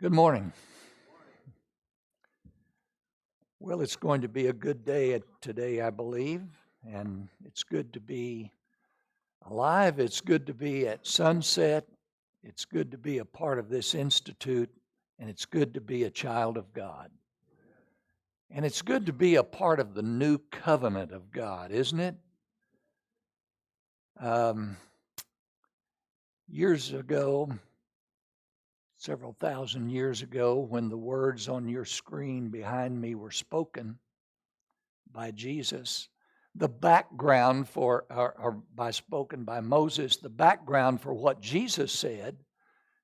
Good morning. Well, it's going to be a good day today, I believe, and it's good to be alive. It's good to be at sunset. It's good to be a part of this institute, and it's good to be a child of God. And it's good to be a part of the new covenant of God, isn't it? Years ago, several thousand years ago, when the words on your screen behind me were spoken by Jesus, the background spoken by Moses, the background for what Jesus said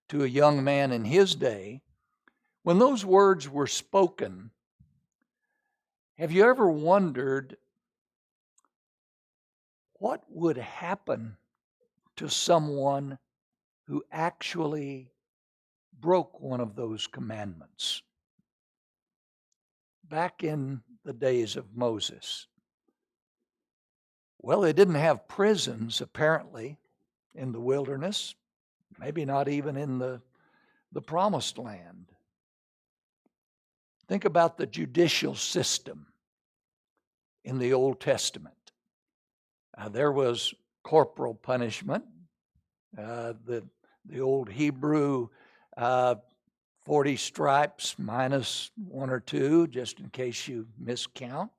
to a young man in his day, when those words were spoken, have you ever wondered what would happen to someone who actually broke one of those commandments? Back in the days of Moses, well, they didn't have prisons, apparently, in the wilderness, maybe not even in the promised land. Think about the judicial system in the Old Testament. There was corporal punishment. The old Hebrew 40 stripes minus one or two, just in case you miscount.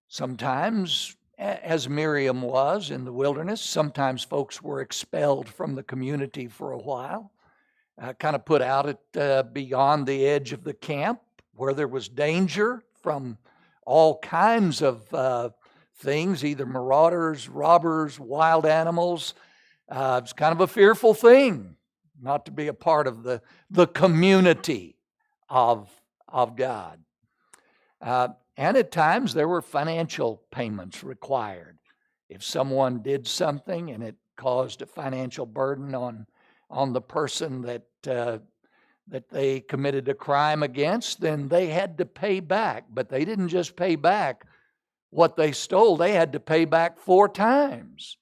Sometimes, as Miriam was in the wilderness, sometimes folks were expelled from the community for a while, kind of put out at beyond the edge of the camp where there was danger from all kinds of things, either marauders, robbers, wild animals. It's kind of a fearful thing not to be a part of the community of God. And at times there were financial payments required. If someone did something and it caused a financial burden on the person that they committed a crime against, then they had to pay back. But they didn't just pay back what they stole, they had to pay back 4 times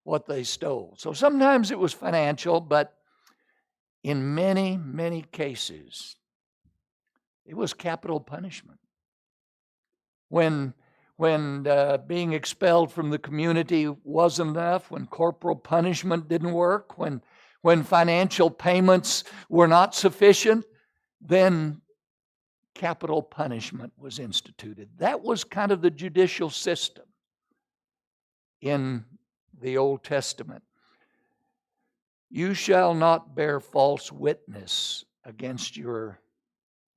what they stole. So sometimes it was financial, but in many, many cases, it was capital punishment. When being expelled from the community wasn't enough, when corporal punishment didn't work, when financial payments were not sufficient, then capital punishment was instituted. That was kind of the judicial system in the Old Testament. You shall not bear false witness against your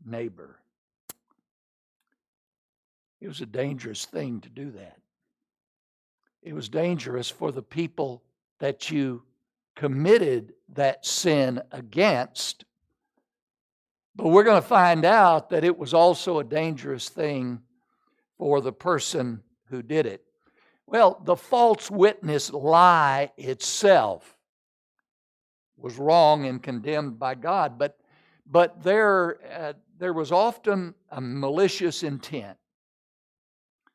neighbor. It was a dangerous thing to do that. It was dangerous for the people that you committed that sin against. But we're going to find out that it was also a dangerous thing for the person who did it. Well, the false witness lie itself was wrong and condemned by God, but there was often a malicious intent.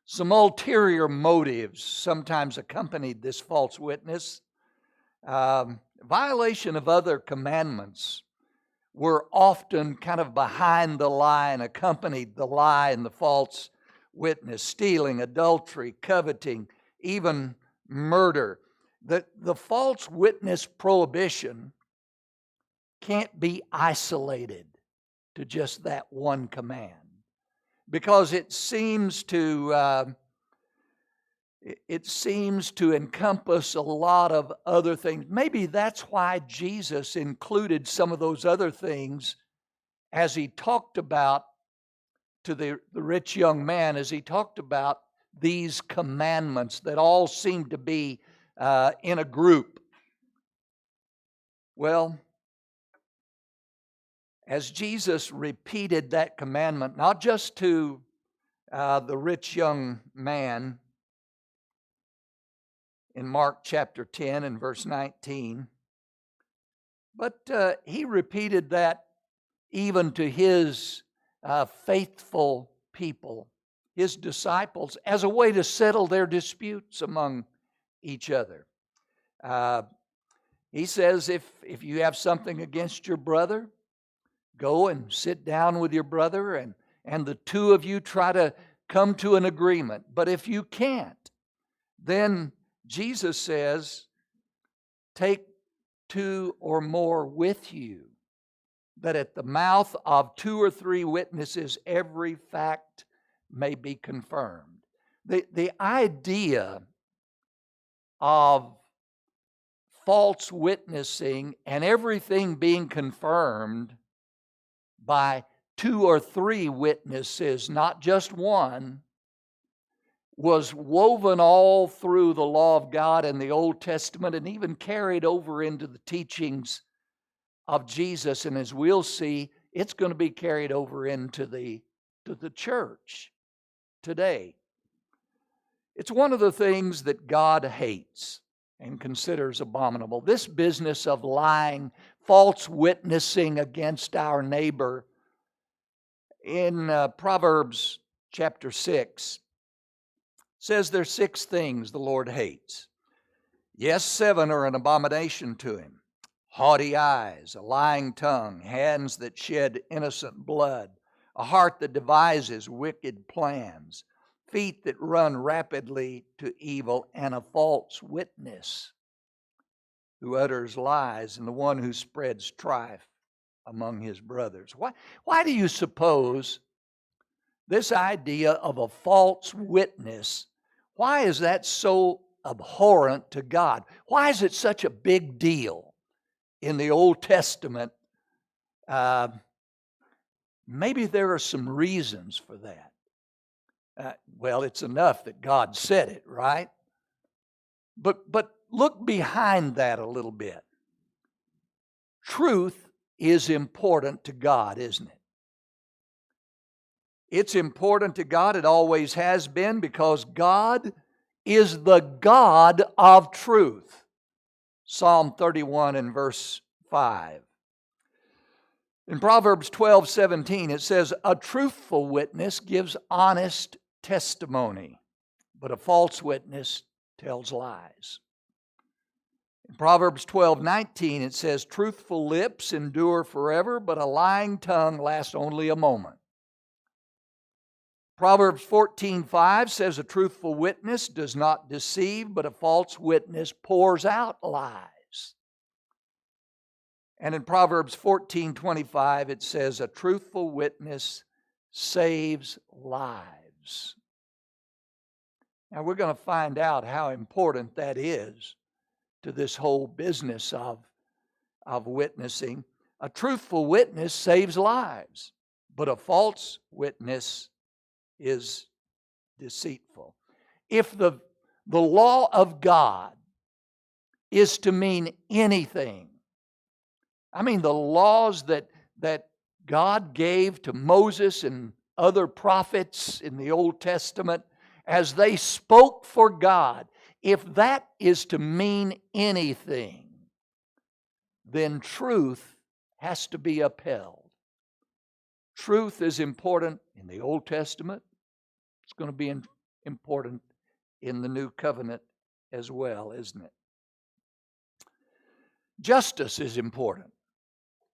Some ulterior motives sometimes accompanied this false witness. Violation of other commandments were often kind of behind the lie and accompanied the lie and the false witness. Stealing, adultery, coveting, even murder. The false witness prohibition can't be isolated to just that one command, because it seems to encompass a lot of other things. Maybe that's why Jesus included some of those other things as he talked about to the rich young man, as he talked about these commandments that all seem to be in a group. Well, as Jesus repeated that commandment, not just to the rich young man in Mark chapter 10 and verse 19, but he repeated that even to his faithful people, his disciples, as a way to settle their disputes among each other. He says if you have something against your brother, go and sit down with your brother and the two of you try to come to an agreement. But if you can't, then Jesus says, take two or more with you, that at the mouth of two or three witnesses every fact may be confirmed. The idea of false witnessing and everything being confirmed by two or three witnesses, not just one, was woven all through the law of God and the Old Testament, and even carried over into the teachings of Jesus. And as we'll see, it's going to be carried over into the church today. It's one of the things that God hates and considers abominable. This business of lying, false witnessing against our neighbor. In Proverbs chapter 6, says there's 6 things the Lord hates. Yes, 7 are an abomination to him. Haughty eyes, a lying tongue, hands that shed innocent blood, a heart that devises wicked plans, feet that run rapidly to evil, and a false witness who utters lies, and the one who spreads strife among his brothers. Why do you suppose this idea of a false witness, why is that so abhorrent to God? Why is it such a big deal in the Old Testament? Maybe there are some reasons for that. Well, it's enough that God said it, right? But look behind that a little bit. Truth is important to God, isn't it? It's important to God. It always has been, because God is the God of truth. Psalm 31 and verse 5. In Proverbs 12:17, it says, a truthful witness gives honest testimony, but a false witness tells lies. In Proverbs 12:19, it says, truthful lips endure forever, but a lying tongue lasts only a moment. Proverbs 14:5 says, a truthful witness does not deceive, but a false witness pours out lies. And in Proverbs 14:25, it says, a truthful witness saves lives. Now we're going to find out how important that is to this whole business of witnessing. A truthful witness saves lives, but a false witness is deceitful. If the law of God is to mean anything, I mean the laws that God gave to Moses and other prophets in the Old Testament as they spoke for God, if that is to mean anything, then truth has to be upheld. Truth is important in the Old Testament. It's going to be important in the New Covenant as well, isn't it? Justice is important.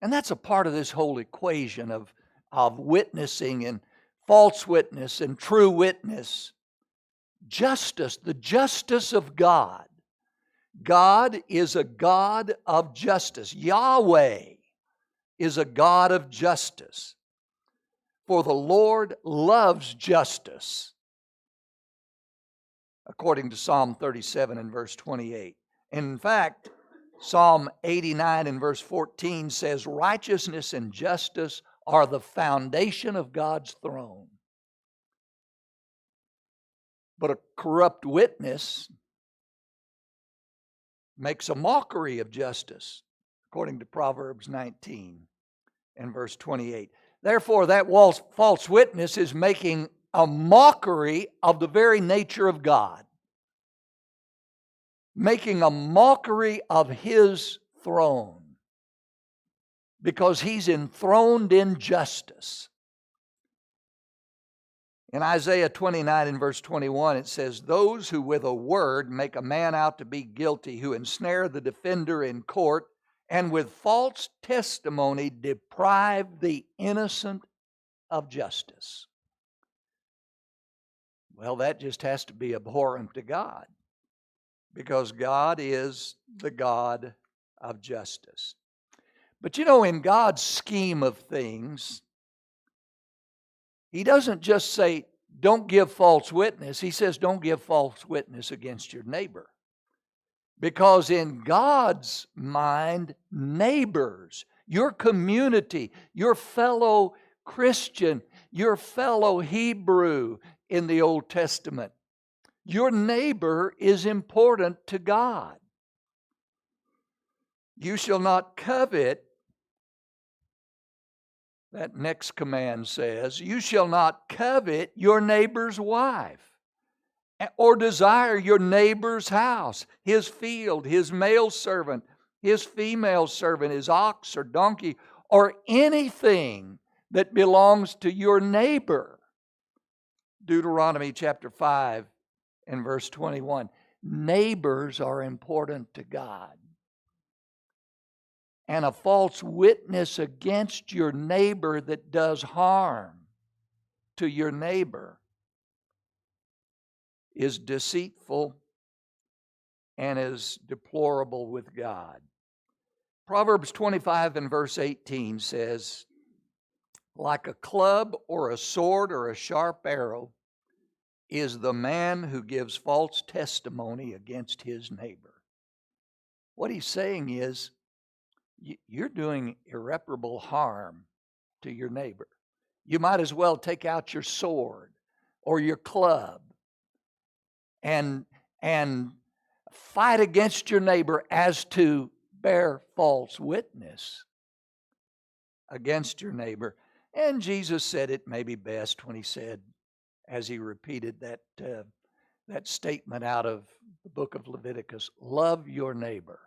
And that's a part of this whole equation of witnessing and false witness and true witness. Justice, the justice of God. God is a God of justice. Yahweh is a God of justice. For the Lord loves justice, according to Psalm 37 and verse 28. In fact, Psalm 89 and verse 14 says, righteousness and justice are the foundation of God's throne. But a corrupt witness makes a mockery of justice, according to Proverbs 19 and verse 28. Therefore, that false witness is making a mockery of the very nature of God, making a mockery of His throne, because He's enthroned in justice. In Isaiah 29 and verse 21, it says, "Those who with a word make a man out to be guilty, who ensnare the defender in court, and with false testimony deprive the innocent of justice." Well, that just has to be abhorrent to God, because God is the God of justice. But in God's scheme of things, He doesn't just say, don't give false witness. He says, don't give false witness against your neighbor. Because in God's mind, neighbors, your community, your fellow Christian, your fellow Hebrew in the Old Testament, your neighbor is important to God. You shall not covet. That next command says, you shall not covet your neighbor's wife, or desire your neighbor's house, his field, his male servant, his female servant, his ox or donkey, or anything that belongs to your neighbor. Deuteronomy chapter 5 and verse 21. Neighbors are important to God. And a false witness against your neighbor that does harm to your neighbor is deceitful and is deplorable with God. Proverbs 25 and verse 18 says, like a club or a sword or a sharp arrow is the man who gives false testimony against his neighbor. What he's saying is, you're doing irreparable harm to your neighbor. You might as well take out your sword or your club and fight against your neighbor as to bear false witness against your neighbor. And Jesus said it maybe best when he said, as he repeated that statement out of the book of Leviticus, love your neighbor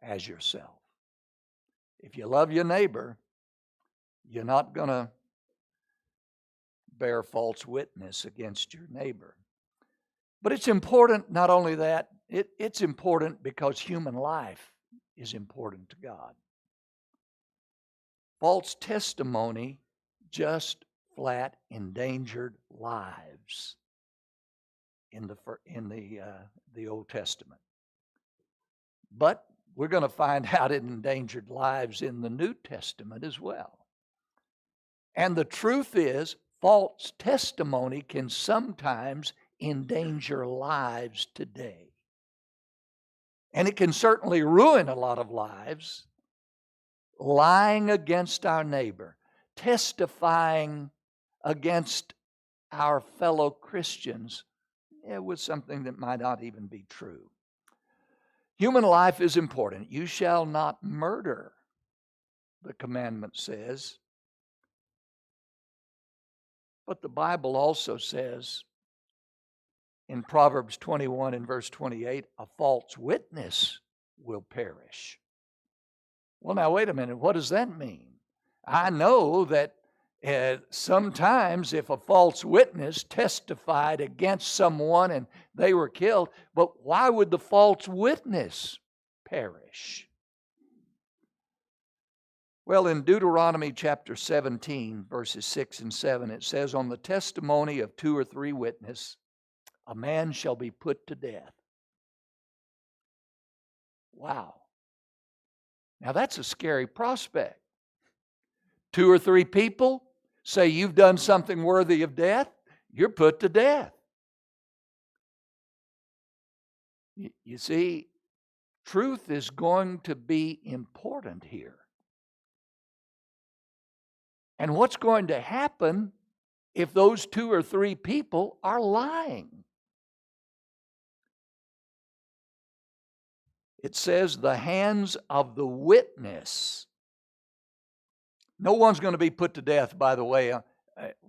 as yourself. If you love your neighbor, you're not going to bear false witness against your neighbor. But it's important, not only that, it's important because human life is important to God. False testimony just flat endangered lives in the Old Testament. But we're going to find out it endangered lives in the New Testament as well. And the truth is, false testimony can sometimes endanger lives today. And it can certainly ruin a lot of lives. Lying against our neighbor, testifying against our fellow Christians, with something that might not even be true. Human life is important. You shall not murder, the commandment says. But the Bible also says in Proverbs 21 and verse 28, a false witness will perish. Well, now, wait a minute. What does that mean? I know that sometimes if a false witness testified against someone and they were killed, but why would the false witness perish? Well, in Deuteronomy chapter 17, verses 6 and 7, it says, on the testimony of 2 or 3 witnesses, a man shall be put to death. Wow. Now that's a scary prospect. 2 or 3 people say you've done something worthy of death, you're put to death. You see, truth is going to be important here. And what's going to happen if those 2 or 3 people are lying? It says the hands of the witness. No one's going to be put to death, by the way,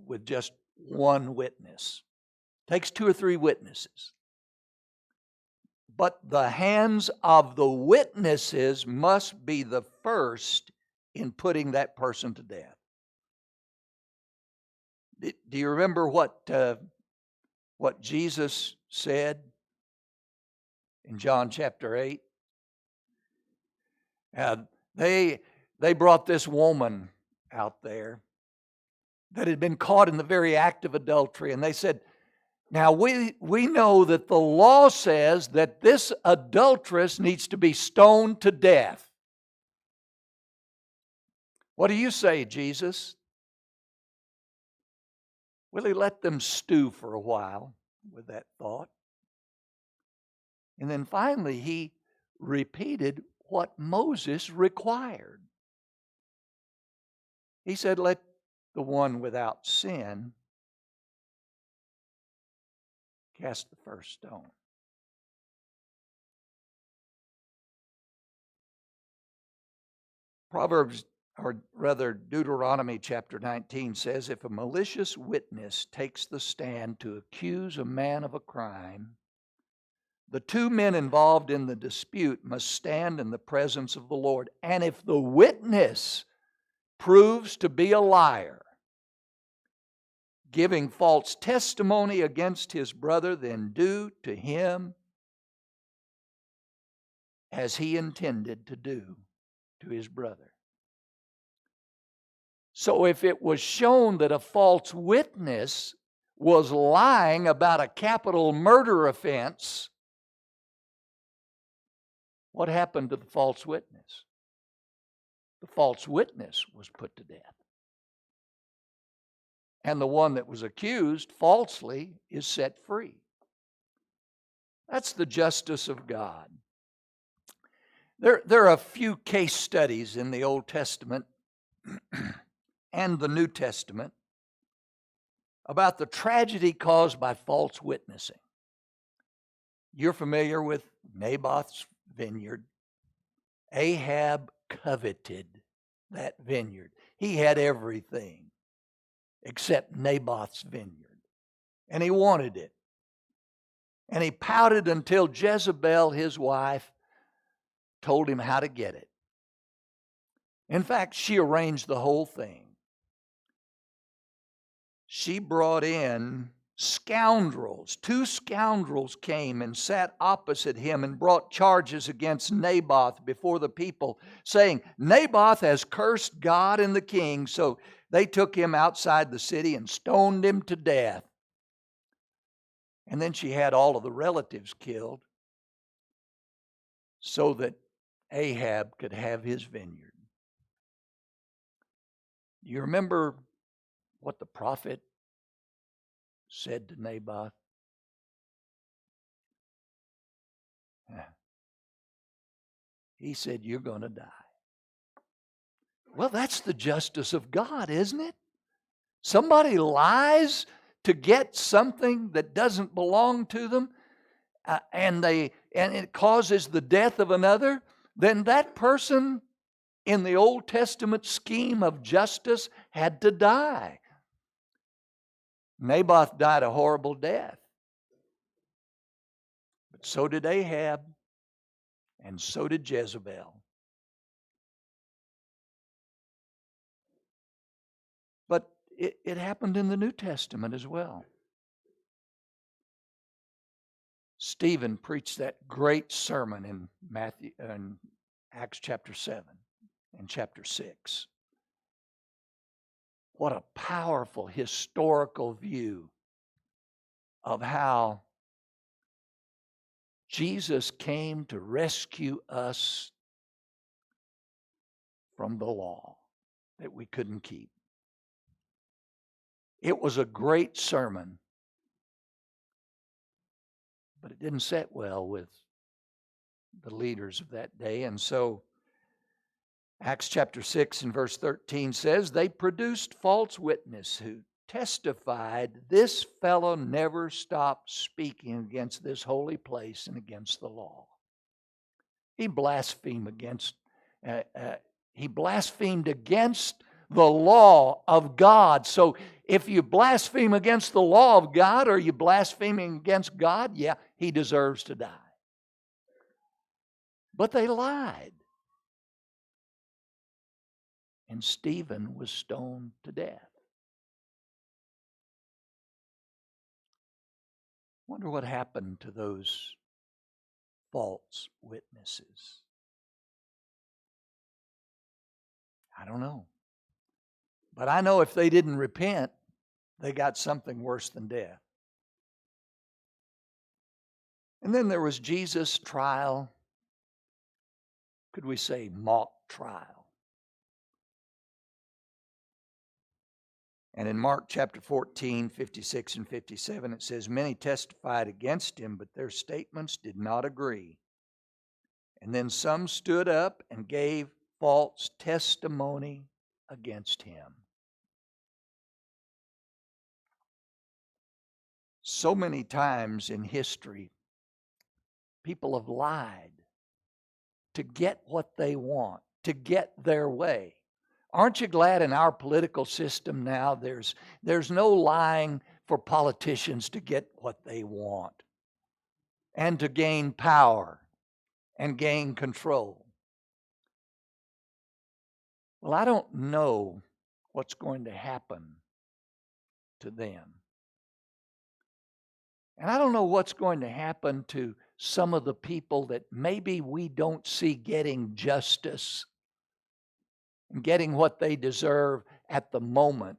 with just one witness. It takes 2 or 3 witnesses. But the hands of the witnesses must be the first in putting that person to death. Do you remember what Jesus said in John chapter 8? They brought this woman out there that had been caught in the very act of adultery, and they said, now we know that the law says that this adulteress needs to be stoned to death. What do you say, Jesus? Well, he let them stew for a while with that thought. And then finally, he repeated what Moses required. He said, let the one without sin cast the first stone. Deuteronomy chapter 19 says, if a malicious witness takes the stand to accuse a man of a crime, the two men involved in the dispute must stand in the presence of the Lord. And if the witness proves to be a liar, giving false testimony against his brother, then do to him as he intended to do to his brother. So if it was shown that a false witness was lying about a capital murder offense, what happened to the false witness? The false witness was put to death. And the one that was accused falsely is set free. That's the justice of God. There are a few case studies in the Old Testament and the New Testament about the tragedy caused by false witnessing. You're familiar with Naboth's vineyard. Ahab coveted that vineyard. He had everything except Naboth's vineyard, and he wanted it. And he pouted until Jezebel, his wife, told him how to get it. In fact, she arranged the whole thing. She brought in scoundrels. 2 scoundrels came and sat opposite him and brought charges against Naboth before the people, saying, Naboth has cursed God and the king. So they took him outside the city and stoned him to death. And then she had all of the relatives killed so that Ahab could have his vineyard. Do you remember what the prophet said to Naboth? He said, you're going to die. Well, that's the justice of God, isn't it? Somebody lies to get something that doesn't belong to them, and it causes the death of another, then that person in the Old Testament scheme of justice had to die. Naboth died a horrible death. But so did Ahab, and so did Jezebel. But it happened in the New Testament as well. Stephen preached that great sermon in Acts chapter 7 and chapter 6. What a powerful historical view of how Jesus came to rescue us from the law that we couldn't keep. It was a great sermon, but it didn't sit well with the leaders of that day. And so Acts chapter 6 and verse 13 says, they produced false witness who testified, this fellow never stopped speaking against this holy place and against the law. He blasphemed against the law of God. So if you blaspheme against the law of God, are you blaspheming against God? Yeah, he deserves to die. But they lied. And Stephen was stoned to death. Wonder what happened to those false witnesses. I don't know. But I know if they didn't repent, they got something worse than death. And then there was Jesus' trial. Could we say mock trial? And in Mark chapter 14, 56 and 57, it says, many testified against him, but their statements did not agree. And then some stood up and gave false testimony against him. So many times in history, people have lied to get what they want, to get their way. Aren't you glad in our political system now there's no lying for politicians to get what they want and to gain power and gain control? Well, I don't know what's going to happen to them. And I don't know what's going to happen to some of the people that maybe we don't see getting justice and getting what they deserve at the moment.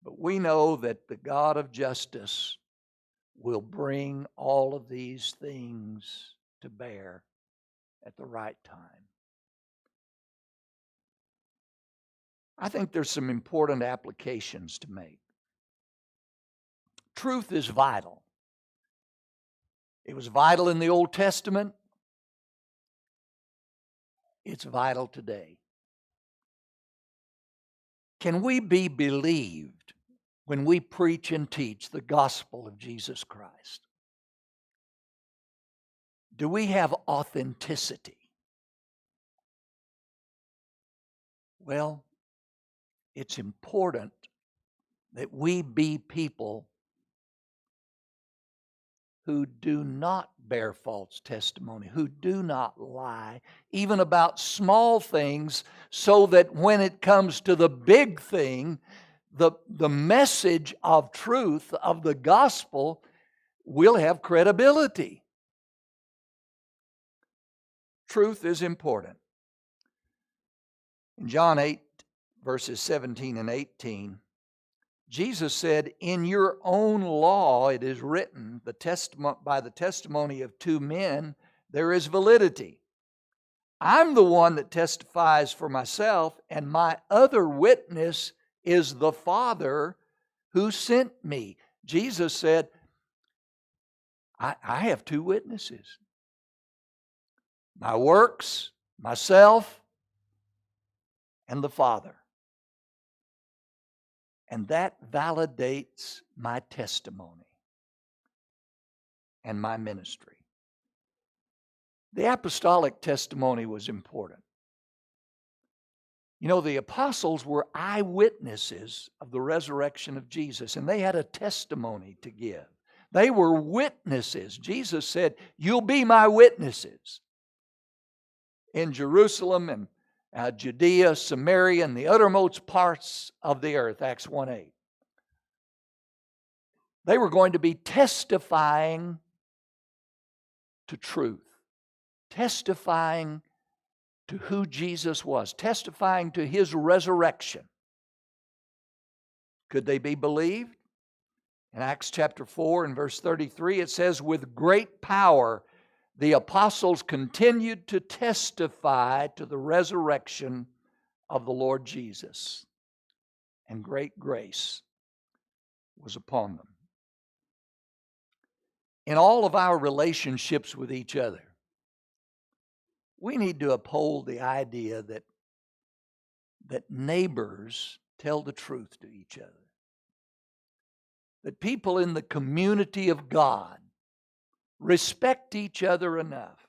But we know that the God of justice will bring all of these things to bear at the right time. I think there's some important applications to make. Truth is vital. It was vital in the Old Testament. It's vital today. Can we be believed when we preach and teach the gospel of Jesus Christ? Do we have authenticity? Well, it's important that we be people who do not bear false testimony, who do not lie, even about small things, so that when it comes to the big thing, the message of truth, of the gospel, will have credibility. Truth is important. In John 8, verses 17 and 18, Jesus said, in your own law it is written, by the testimony of two men, there is validity. I'm the one that testifies for myself, and my other witness is the Father who sent me. Jesus said, I have two witnesses. My works, myself, and the Father. And that validates my testimony and my ministry. The apostolic testimony was important. You know, the apostles were eyewitnesses of the resurrection of Jesus, and they had a testimony to give. They were witnesses. Jesus said, you'll be my witnesses in Jerusalem and Judea, Samaria, and the uttermost parts of the earth, Acts 1:8. They were going to be testifying to truth, testifying to who Jesus was, testifying to His resurrection. Could they be believed? In Acts chapter 4 and verse 33, it says, with great power the apostles continued to testify to the resurrection of the Lord Jesus, and great grace was upon them. In all of our relationships with each other, we need to uphold the idea that neighbors tell the truth to each other. That people in the community of God respect each other enough.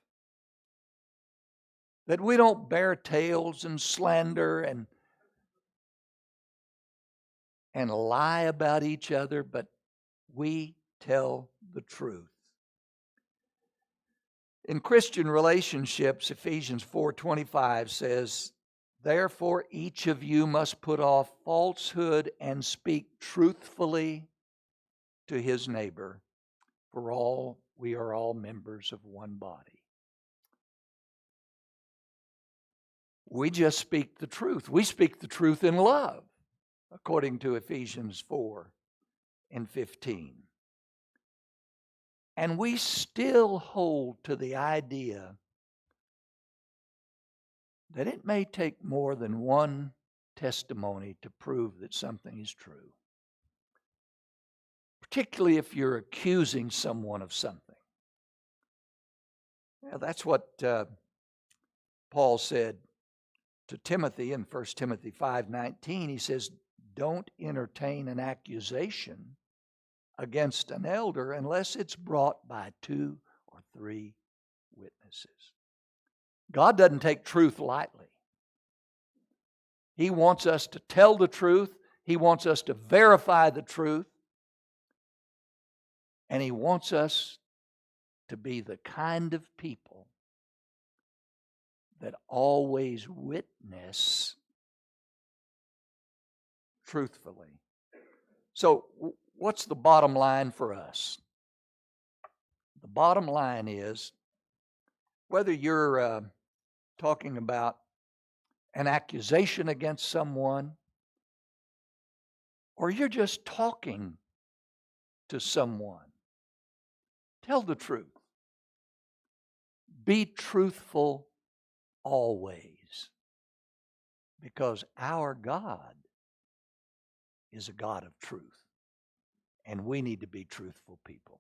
That we don't bear tales and slander and lie about each other, but we tell the truth. In Christian relationships, Ephesians 4:25 says, therefore each of you must put off falsehood and speak truthfully to his neighbor, For we are all members of one body. We just speak the truth. We speak the truth in love, according to Ephesians 4:15. And we still hold to the idea that it may take more than one testimony to prove that something is true, particularly if you're accusing someone of something. Now, that's what Paul said to Timothy in 1 Timothy 5:19. He says, don't entertain an accusation against an elder unless it's brought by 2 or 3 witnesses. God doesn't take truth lightly. He wants us to tell the truth. He wants us to verify the truth. And He wants us to be the kind of people that always witness truthfully. So, what's the bottom line for us? The bottom line is, whether you're talking about an accusation against someone, or you're just talking to someone, tell the truth. Be truthful always, because our God is a God of truth, and we need to be truthful people.